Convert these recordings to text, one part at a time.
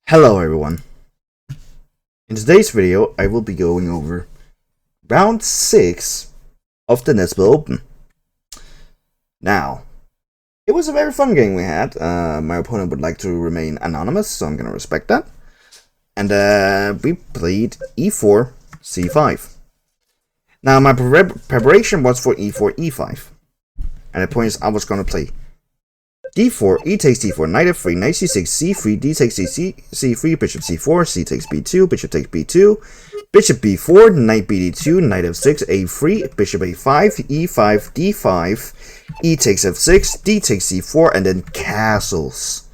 Hello everyone. In today's video, I will be going over round 6 of the Nesbill Open. Now, it was a very fun game we had. My opponent would like to remain anonymous, so I'm going to respect that. And we played e4, c5. Now, my preparation was for e4, e5. And the point is, I was going to play d4, e takes d4, knight f3, knight c6, c3, d takes c3, bishop c4, c takes b2, bishop takes b2, bishop b4, knight bd2, knight f6, a3, bishop a5, e5, d5, e takes f6, d takes c4, and then castles.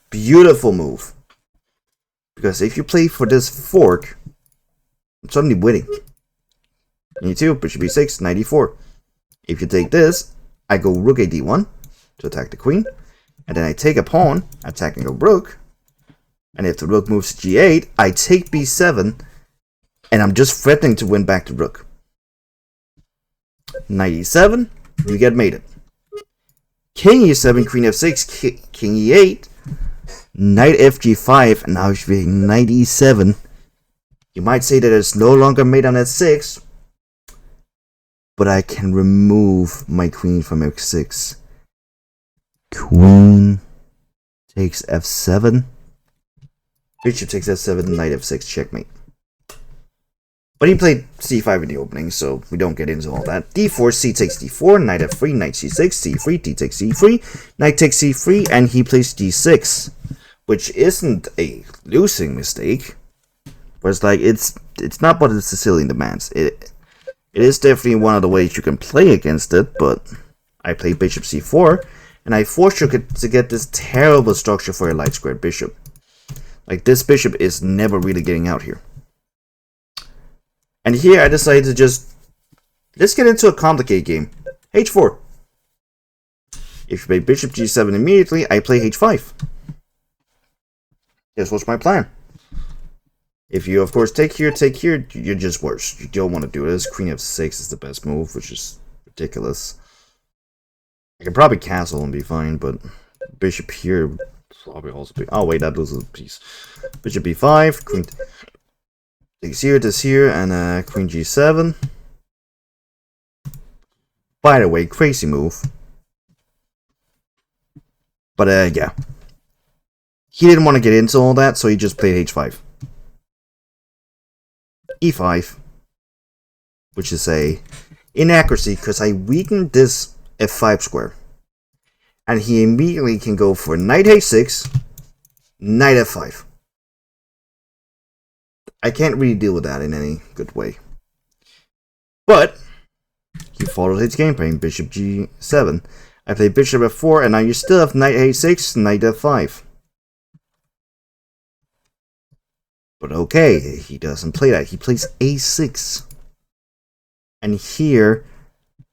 Beautiful move. Because if you play for this fork, I'm suddenly winning. e2, bishop b6, knight e4. If you take this, I go rook a d1 to attack the queen, and then I take a pawn, attacking a rook, and if the rook moves to g8, I take b7, and I'm just threatening to win back the rook. Knight e7, you get mated. King e7, queen f6, king e8, knight fg5, and now it's being knight e7. You might say that it's no longer mate on s6, but I can remove my queen from f6. Queen takes f7. Bishop takes f7, knight f6, checkmate. But he played c5 in the opening, so we don't get into all that. d4, c takes d4, knight f3, knight c6, c3, d takes c3, knight takes c3, and he plays g6, which isn't a losing mistake. But it's like, it's not what the Sicilian demands. It is definitely one of the ways you can play against it, but I play bishop c4, and I force you to get this terrible structure for a light squared bishop. Like, this bishop is never really getting out here. And here I decided to let's get into a complicated game. h4. If you play bishop g7 immediately, I play h5. This was my plan. If you, of course, take here, you're just worse. You don't want to do this. Queen f6 is the best move, which is ridiculous. I can probably castle and be fine, but bishop here would probably also be... Oh, wait, that loses a piece. Bishop b5, queen takes here, this here, and queen g7. By the way, crazy move. But, yeah. He didn't want to get into all that, so he just played h5. e5. Which is a inaccuracy, because I weakened this f5 square, and he immediately can go for knight h6, knight f5. I can't really deal with that in any good way, but he followed his game plan. Bishop g7, I play bishop f4, and now you still have knight h6, knight f5. But okay, he doesn't play that. He plays a6, and here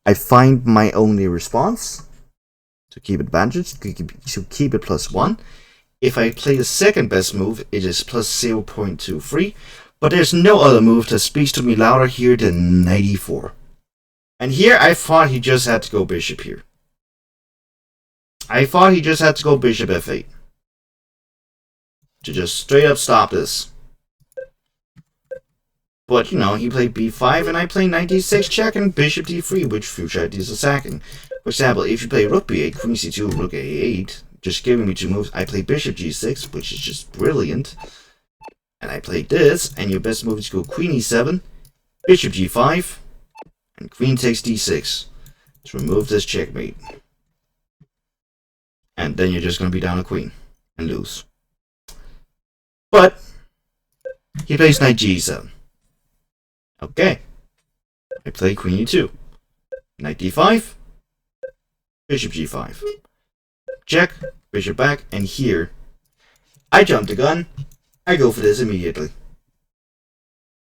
I find my only response to keep advantage, to keep it +1. If I play the second best move, it is +0.23. But there's no other move that speaks to me louder here than knight e4. And here I thought he just had to go bishop here. I thought he just had to go bishop f8. To just straight up stop this. But, you know, he played b5, and I play knight d6 check and bishop d3, which future ideas are sacking. For example, if you play rook b8, queen c2, rook a8, just giving me two moves, I play bishop g6, which is just brilliant. And I play this, and your best move is to go queen e7, bishop g5, and queen takes d6 to remove this checkmate. And then you're just going to be down a queen and lose. But he plays knight g7. Okay, I play queen e2, knight d5, bishop g5, check, bishop back, and here, I jump the gun, I go for this immediately.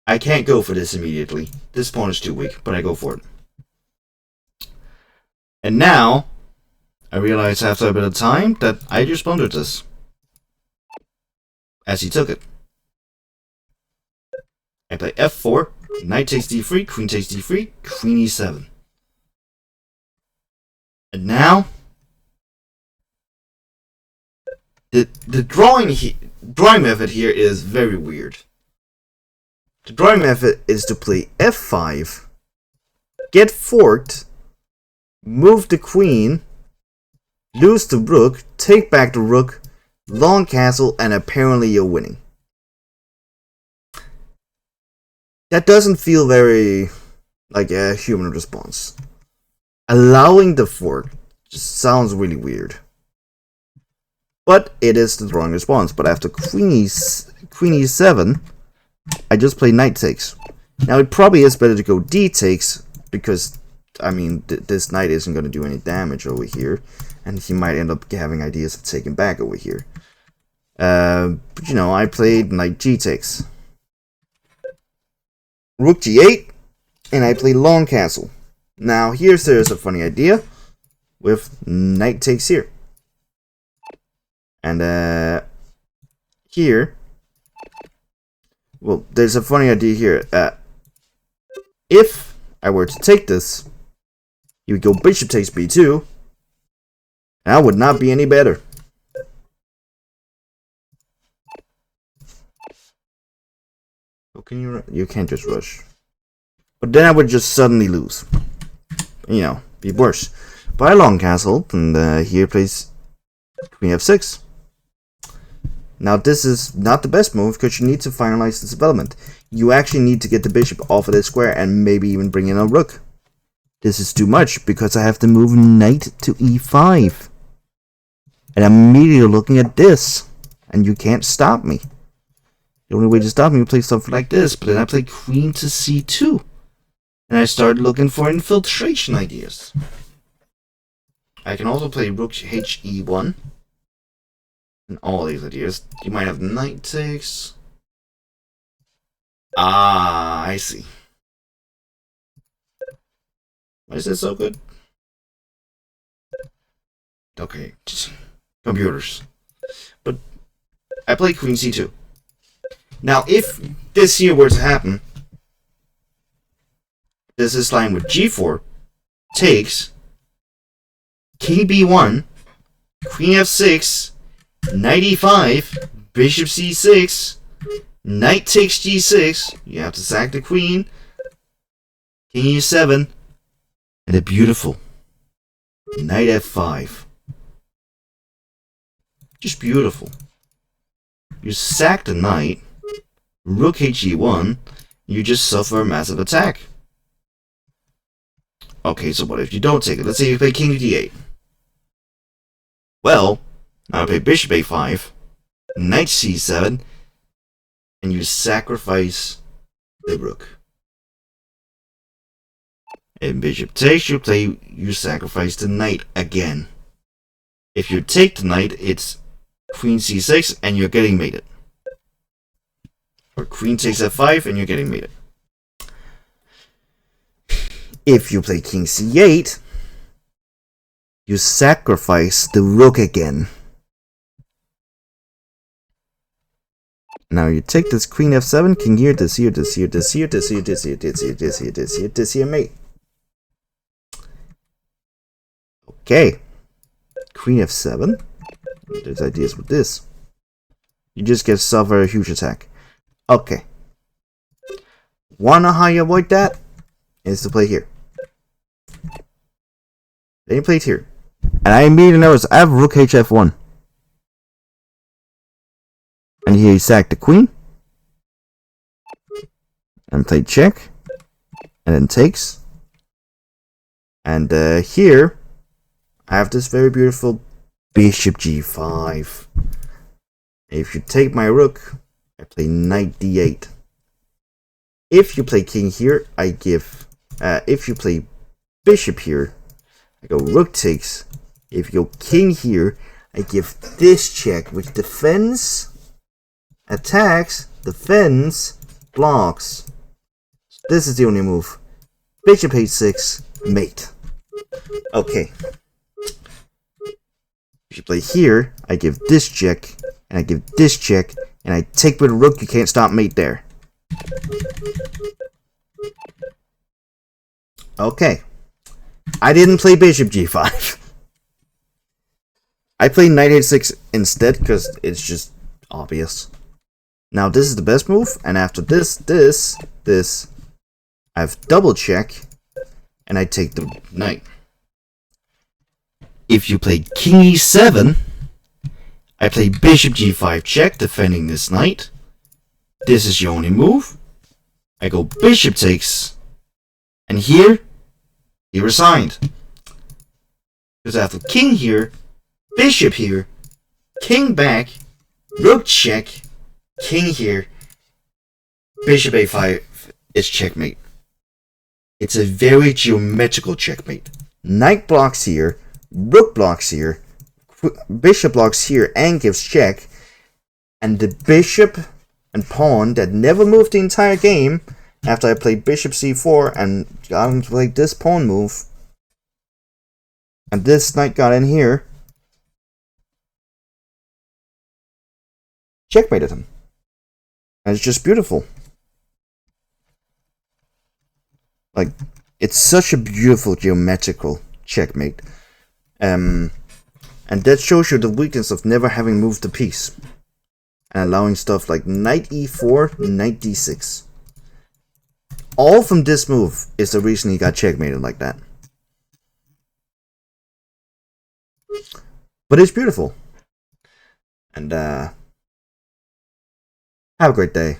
I can't go for this immediately, this pawn is too weak, but I go for it. And now, I realize after a bit of time that I just blundered this, as he took it. I play f4, knight takes d3, queen takes d3, queen e7. And now, the drawing drawing method here is very weird. The drawing method is to play f5, get forked, move the queen, lose the rook, take back the rook, long castle, and apparently you're winning. That doesn't feel very like a human response. Allowing the fork just sounds really weird. But it is the wrong response. But after queen e7, I just play knight takes. Now it probably is better to go d takes, because I mean this knight isn't going to do any damage over here, and he might end up having ideas of taking back over here. But you know, I played knight g takes, rook g8, and I play long castle. Now there's a funny idea with knight takes here. And here, well, there's a funny idea here. If I were to take this, you would go bishop takes b2, and that would not be any better. Oh, can you can't just rush. But then I would just suddenly lose. You know, be worse. By long castle, and here plays queen f6. Now this is not the best move, because you need to finalize this development. You actually need to get the bishop off of this square and maybe even bring in a rook. This is too much, because I have to move knight to e5. And I'm immediately looking at this, and you can't stop me. The only way to stop me is to play something like this, but then I play queen to c2. And I start looking for infiltration ideas. I can also play rook he1. And all these ideas. You might have knight takes. Ah, I see. Why is this so good? Okay, just computers. But I play queen c2. Now, if this here were to happen, this is line with g4, takes, king b1, queen f6, knight e5, bishop c6, knight takes g6, you have to sack the queen, king e7, and a beautiful knight f5. Just beautiful. You sack the knight, rook he1, you just suffer a massive attack. Okay, so what if you don't take it? Let's say you play king d8. Well, now I play bishop a5, knight c7, and you sacrifice the rook. And bishop takes, you sacrifice the knight again. If you take the knight, it's queen c6 and you're getting mated. Or queen takes f5 and you're getting mated. If you play king c8, you sacrifice the rook again. Now you take this queen f7, king here, this here, this here, this here, this here, this here, this here, this here, this here, this here, mate. Okay. Queen f7. There's ideas with this. You just get suffer a huge attack. Okay. Wanna how you avoid that? Is to play here. Then you play it here. And I immediately notice I have rook hf1. And here you sack the queen. And play check. And then takes. And here I have this very beautiful bishop g5. If you take my rook, I play knight d8. If you play king here, I give... if you play bishop here, I go rook takes. If you go king here, I give this check, which defends, attacks, defends, blocks. This is the only move. Bishop h6, mate. Okay. If you play here, I give this check, and I give this check, and I take with a rook, you can't stop mate there. Okay. I didn't play bishop g5. I played knight h6 instead, because it's just obvious. Now this is the best move, and after this, I have double check, and I take the knight. If you play king e7, I play bishop g5 check, defending this knight. This is your only move. I go bishop takes, and here, he resigned. Because after king here, bishop here, king back, rook check, king here, bishop a5 is checkmate. It's a very geometrical checkmate. Knight blocks here, rook blocks here, bishop blocks here and gives check, and the bishop and pawn that never moved the entire game after I played bishop c4 and got him to play this pawn move, and this knight got in here, checkmated him. And it's just beautiful. Like, it's such a beautiful geometrical checkmate. And that shows you the weakness of never having moved the piece. And allowing stuff like knight e4, knight d6. All from this move is the reason he got checkmated like that. But it's beautiful. And have a great day.